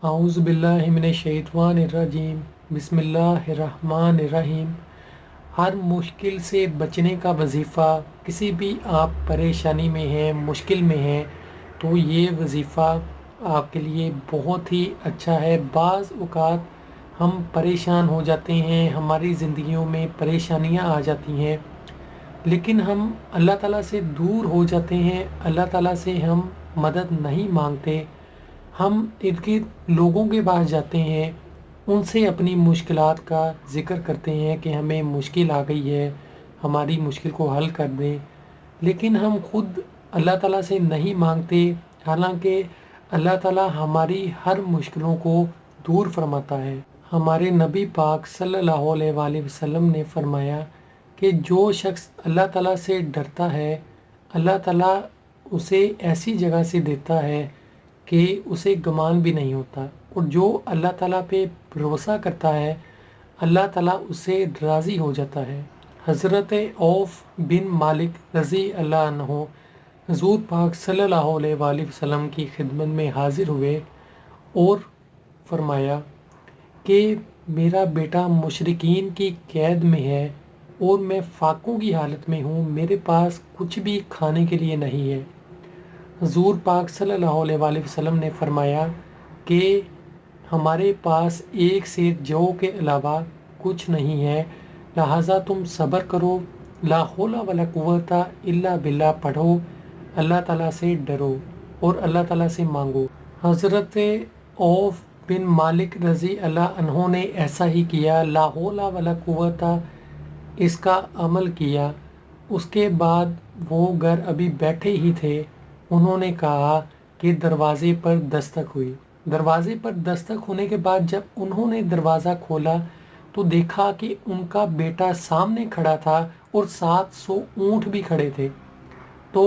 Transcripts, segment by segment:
اعوذ باللہ من الشیطان الرجیم، بسم اللہ الرحمن الرحیم۔ ہر مشکل سے بچنے کا وظیفہ، کسی بھی آپ پریشانی میں ہیں، مشکل میں ہیں، تو یہ وظیفہ آپ کے لیے بہت ہی اچھا ہے۔ بعض اوقات ہم پریشان ہو جاتے ہیں، ہماری زندگیوں میں پریشانیاں آ جاتی ہیں، لیکن ہم اللہ تعالیٰ سے دور ہو جاتے ہیں، اللہ تعالیٰ سے ہم مدد نہیں مانگتے، ہم ارد گرد لوگوں کے پاس جاتے ہیں، ان سے اپنی مشکلات کا ذکر کرتے ہیں کہ ہمیں مشکل آ گئی ہے، ہماری مشکل کو حل کر دیں، لیکن ہم خود اللہ تعالیٰ سے نہیں مانگتے، حالانکہ اللہ تعالیٰ ہماری ہر مشکلوں کو دور فرماتا ہے۔ ہمارے نبی پاک صلی اللہ علیہ وآلہ وسلم نے فرمایا کہ جو شخص اللہ تعالیٰ سے ڈرتا ہے، اللہ تعالیٰ اسے ایسی جگہ سے دیتا ہے کہ اسے گمان بھی نہیں ہوتا، اور جو اللہ تعالیٰ پہ بھروسہ کرتا ہے، اللہ تعالیٰ اس سے راضی ہو جاتا ہے۔ حضرت عوف بن مالک رضی اللہ عنہ حضور پاک صلی اللہ علیہ وآلہ وسلم کی خدمت میں حاضر ہوئے اور فرمایا کہ میرا بیٹا مشرکین کی قید میں ہے اور میں فاقوں کی حالت میں ہوں، میرے پاس کچھ بھی کھانے کے لیے نہیں ہے۔ حضور پاک صلی اللہ علیہ وآلہ وسلم نے فرمایا کہ ہمارے پاس ایک سیر جو کے علاوہ کچھ نہیں ہے، لہٰذا تم صبر کرو، لا حول ولا قوت الا باللہ پڑھو، اللہ تعالیٰ سے ڈرو اور اللہ تعالیٰ سے مانگو۔ حضرت عوف بن مالک رضی اللہ عنہ نے ایسا ہی کیا، لا حول ولا قوت اس کا عمل کیا۔ اس کے بعد وہ گھر ابھی بیٹھے ہی تھے، انہوں نے کہا کہ دروازے پر دستک ہوئی۔ دروازے پر دستک ہونے کے بعد جب انہوں نے دروازہ کھولا تو دیکھا کہ ان کا بیٹا سامنے کھڑا تھا اور 700 اونٹ بھی کھڑے تھے۔ تو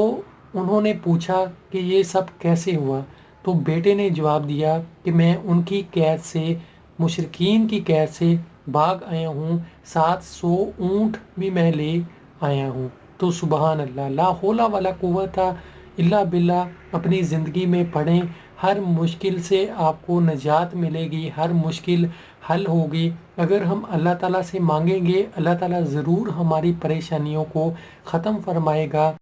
انہوں نے پوچھا کہ یہ سب کیسے ہوا؟ تو بیٹے نے جواب دیا کہ میں ان کی قید سے، مشرکین کی قید سے بھاگ آیا ہوں، 700 اونٹ بھی میں لے آیا ہوں۔ تو سبحان اللہ، لا حول ولا قوت الا باللہ اپنی زندگی میں پڑھیں، ہر مشکل سے آپ کو نجات ملے گی، ہر مشکل حل ہوگی۔ اگر ہم اللہ تعالیٰ سے مانگیں گے، اللہ تعالیٰ ضرور ہماری پریشانیوں کو ختم فرمائے گا۔